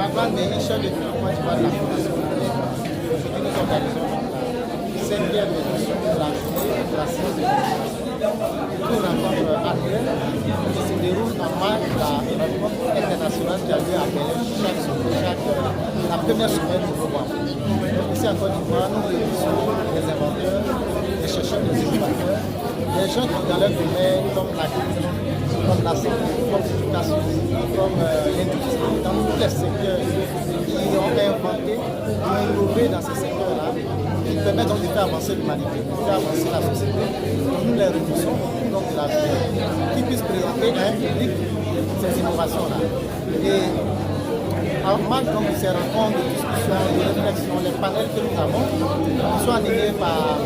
Magman Ménichel de développement du de la Fondation. Aujourd'hui, nous organisons la 5e édition de la journée de la science de l'innovation. Une rencontre annuelle qui se déroule en marge de la rencontre internationale qui a lieu à Belém la première semaine de novembre. Donc ici en Côte d'Ivoire, nous réunissons des inventeurs, des chercheurs, des innovateurs, des gens qui dans leur domaine, comme l'agriculture, comme la santé, comme l'éducation, comme l'industrie, dans tous les secteurs qui ont inventé, qui ont innové dans ces secteurs-là, qui permettent donc de faire avancer l'humanité, de faire avancer la société. Nous les réunissons donc de la vie, qui puissent présenter à un public ces innovations-là. Et en marge donc de ces rencontres, de discussions, de réflexions, les panels que nous avons, qui sont animés par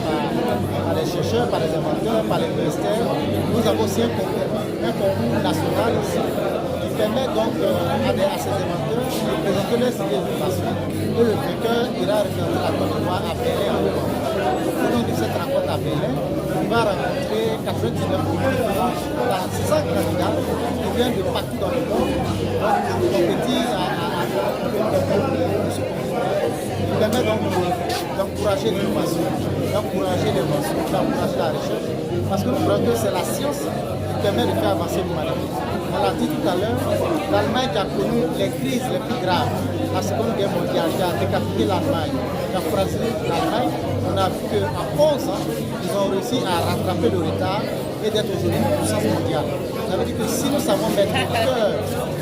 les chercheurs, par les inventeurs, par les ministères, nous avons aussi un concours national ici qui permet donc à ces inventeurs de présenter leurs idées d'innovation. Et le vainqueur ira représenter la Côte d'Ivoire à Belém en Europe. Au nom de cette rencontre à Belém, on va rencontrer 99 différents, 100 candidats qui viennent de partout dans le monde, donc pour compétir il permet donc d'encourager l'innovation, d'encourager l'invention, d'encourager la recherche, parce que nous croyons que c'est la science qui permet de faire avancer l'humanité. On l'a dit tout à l'heure, l'Allemagne qui a connu les crises les plus graves, la Seconde Guerre mondiale, qui a décapité l'Allemagne, qui a fragilisé l'Allemagne, on a vu qu'en 11 ans, ils ont réussi à rattraper le retard et d'être aujourd'hui une puissance mondiale. Ça veut dire que si nous savons mettre au cœur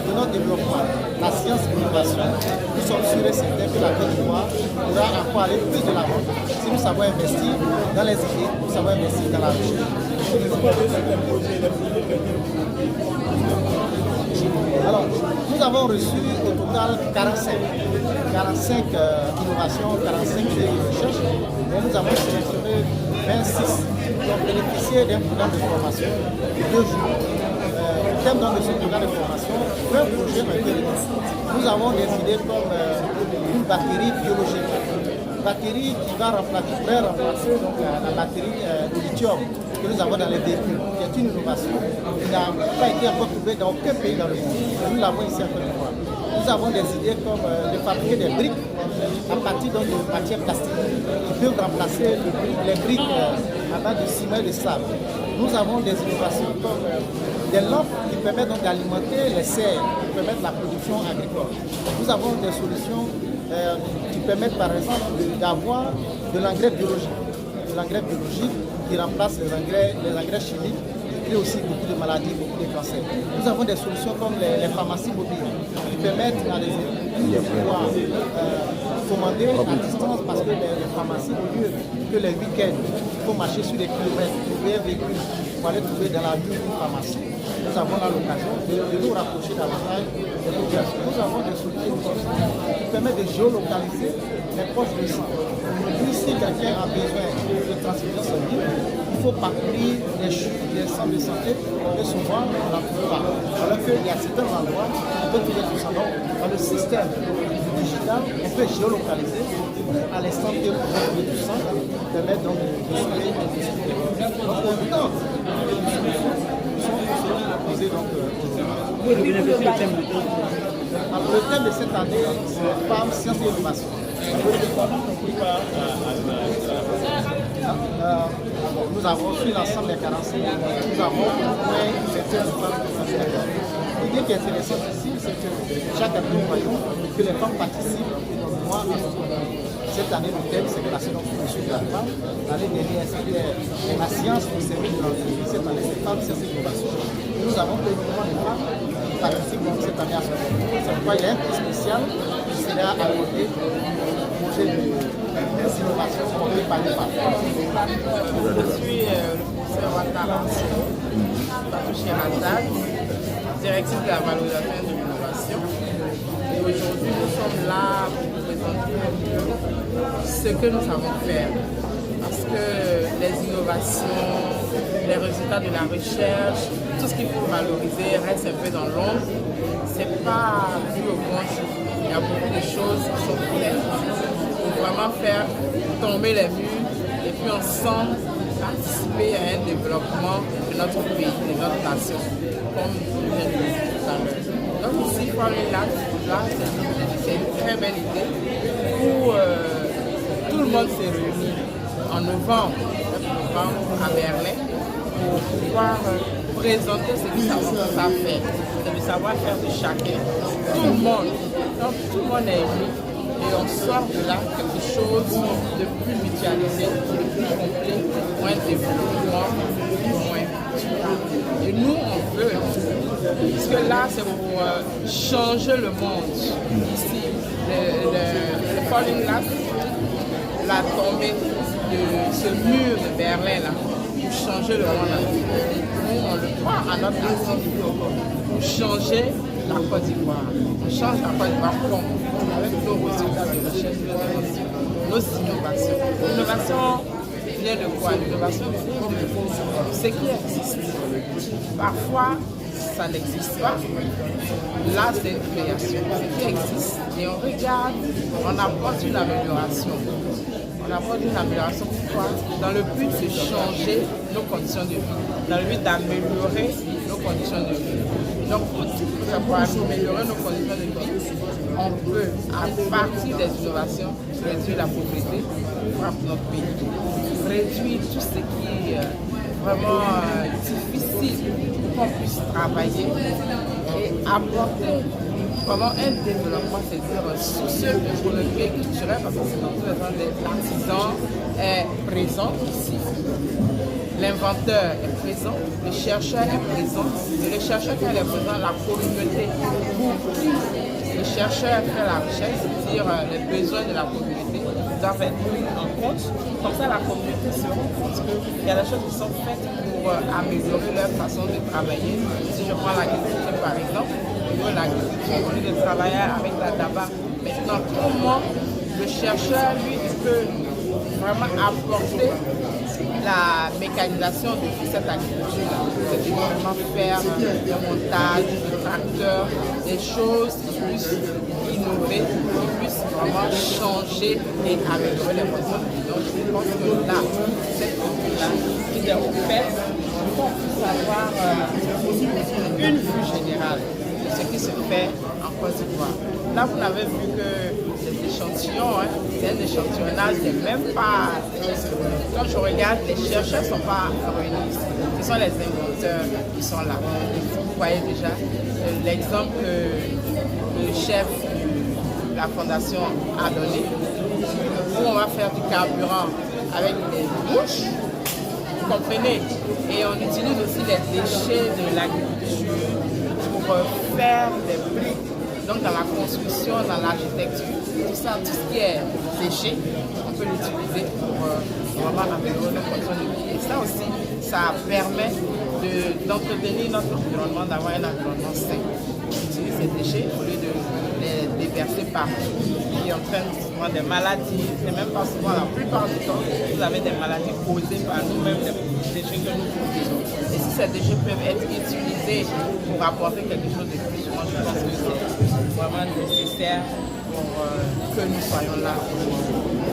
de notre développement la science et l'innovation, nous sommes sûrs et certains que la Côte d'Ivoire pourra encore aller plus de l'avant si nous savons investir dans les idées, nous savons investir dans la recherche. Alors, nous avons reçu au total 45 innovations, 45 idées de recherche, et nous avons sélectionné 26 qui ont bénéficié d'un programme de formation de 2 jours. Le thème de ce programme de formation, 20 projets ont été réalisés. Nous avons des idées comme une batterie biologique, une batterie qui pourrait remplacer donc, la batterie de lithium que nous avons dans les véhicules, qui est une innovation qui n'a pas été encore trouvée dans aucun pays dans le monde. Nous l'avons ici en Côte d'Ivoire. Nous avons des idées comme de fabriquer des briques à partir donc, de matières plastiques qui peuvent remplacer les briques à base de ciment et de sable. Nous avons des innovations comme des lampes qui permettent donc d'alimenter les serres, qui permettent la production agricole. Nous avons des solutions qui permettent par exemple d'avoir de l'engrais biologique. De l'engrais biologique qui remplace les engrais chimiques qui créent aussi beaucoup de maladies, beaucoup de cancers. Nous avons des solutions comme les pharmacies mobiles qui permettent à les élus de pouvoir commander à distance parce que les pharmacies, au lieu que les week-ends, il faut marcher sur des kilomètres, trouver un véhicule pour aller trouver dans la rue une pharmacie. Nous avons là l'occasion de nous rapprocher davantage des populations. Nous avons des solutions comme ça qui permettent de géolocaliser les postes de sang. Aujourd'hui, si quelqu'un a besoin de transfusion sanguine, il faut parcourir des centres de santé et souvent on n'en trouve pas. Alors qu'il y a certains endroits où on peut trouver tout ça. Donc, dans le système digital, on peut géolocaliser à l'instant T pour trouver tout ça, qui permet donc de sauver les discussions. Donc, autant de solutions sont proposées donc le thème de cette année, c'est femmes, sciences et innovation. Nous avons sur l'ensemble des 45, nous avons au moins une vingtaine de femmes qui sont d'accord. L'idée qui est intéressante ici, c'est que chaque année, nous voyons que les femmes participent énormément à notre communauté. Cette année, le thème, c'est placé dans le dessus de la femme. L'année dernière, c'était la science au service de l'entreprise. Cette année, c'est femmes, sciences et innovation. Nous avons énormément de femmes qui participent donc cette année à ce concours. C'est pourquoi il y a un prix spécial qui sera accordé au projet d'innovation porté par les femmes. Je suis le professeur Ouattara Fatouché Razak, directrice de la valorisation de l'innovation. Et aujourd'hui, nous sommes là pour vous présenter un peu ce que nous savons faire. Parce que les innovations, les résultats de la recherche, tout ce qu'il faut valoriser reste un peu dans l'ombre. Ce n'est pas vu au grand jour. Il y a beaucoup de choses qui sont faites pour vraiment faire tomber les murs et puis ensemble participer à un développement de notre pays, de notre nation, comme je viens de le dire tout à l'heure. Donc ici, il faut aller là, c'est c'est une très belle idée où tout le monde s'est réuni en novembre, à Berlin pour pouvoir présenter ce que ça fait, le savoir-faire de chacun. Tout le monde, donc tout le monde est uni et on sort de là quelque chose de plus mutualisé, de plus complet, moins développement, moins durable. Et nous, on veut, puisque là, c'est pour changer le monde. Ici, le Falling Glass, la tombée de ce mur de Berlin là, pour changer le monde. Nous, on le prend à notre place pour changer la Côte d'Ivoire. On change la Côte d'Ivoire avec nos résultats de recherche, nos innovations. L'innovation vient de quoi? L'innovation vient de ce qui existe. Parfois, ça n'existe pas. Là, c'est une création. Ce qui existe, et on regarde, on apporte une amélioration. On apporte une amélioration. Pourquoi? Dans le but de changer nos conditions de vie, dans le but d'améliorer nos conditions de vie. Donc, pour améliorer nos conditions de vie, on peut, à partir des innovations, réduire la pauvreté pour notre pays. Réduire tout ce qui est vraiment difficile pour qu'on puisse travailler et apporter vraiment un développement, c'est-à-dire socio-économique et culturel, parce que c'est dans tous les temps l'artisan est présent ici. L'inventeur est présent, le chercheur est présent, et le chercheur quand il est présent, la communauté, pour qui le chercheur fait la recherche, c'est-à-dire les besoins de la communauté, doivent être pris en compte. Comme ça, la communauté se rend compte qu'il y a des choses qui sont faites pour améliorer leur façon de travailler. Si je prends l'agriculture par exemple, l'agriculture, au lieu de travailler avec la tabac, maintenant comment le chercheur, lui, peut vraiment apporter la mécanisation de cette agriculture-là. C'est vraiment faire le montage, le tracteur, des choses qui puissent innover, qui puissent vraiment changer et améliorer les conditions. Donc je pense que là, cette culture-là, qui est au fait, on puisse avoir une vue générale de ce qui se fait en Côte d'Ivoire. Là, vous n'avez vu que des échantillons, hein, c'est un échantillonnage, c'est même pas... Quand je regarde, les chercheurs ne sont pas réunis ici. Ce sont les inventeurs qui sont là. Vous voyez déjà l'exemple que le chef de la fondation a donné, où on va faire du carburant avec des bouches, vous comprenez? Et on utilise aussi les déchets de l'agriculture pour faire des briques. Donc dans la construction, dans l'architecture, tout ça, tout ce qui est déchets, on peut l'utiliser pour vraiment améliorer nos conditions de vie. Et ça aussi, ça permet d'entretenir notre environnement, d'avoir un environnement sain. On utilise ces déchets au lieu de les déverser partout, qui entraînent souvent des maladies. C'est même pas souvent, la plupart du temps, vous avez des maladies causées par nous-mêmes, des déchets que nous produisons. Et si ces déchets peuvent être utilisés pour apporter quelque chose de plus, moi je pense que c'est vraiment nécessaire pour que nous soyons là.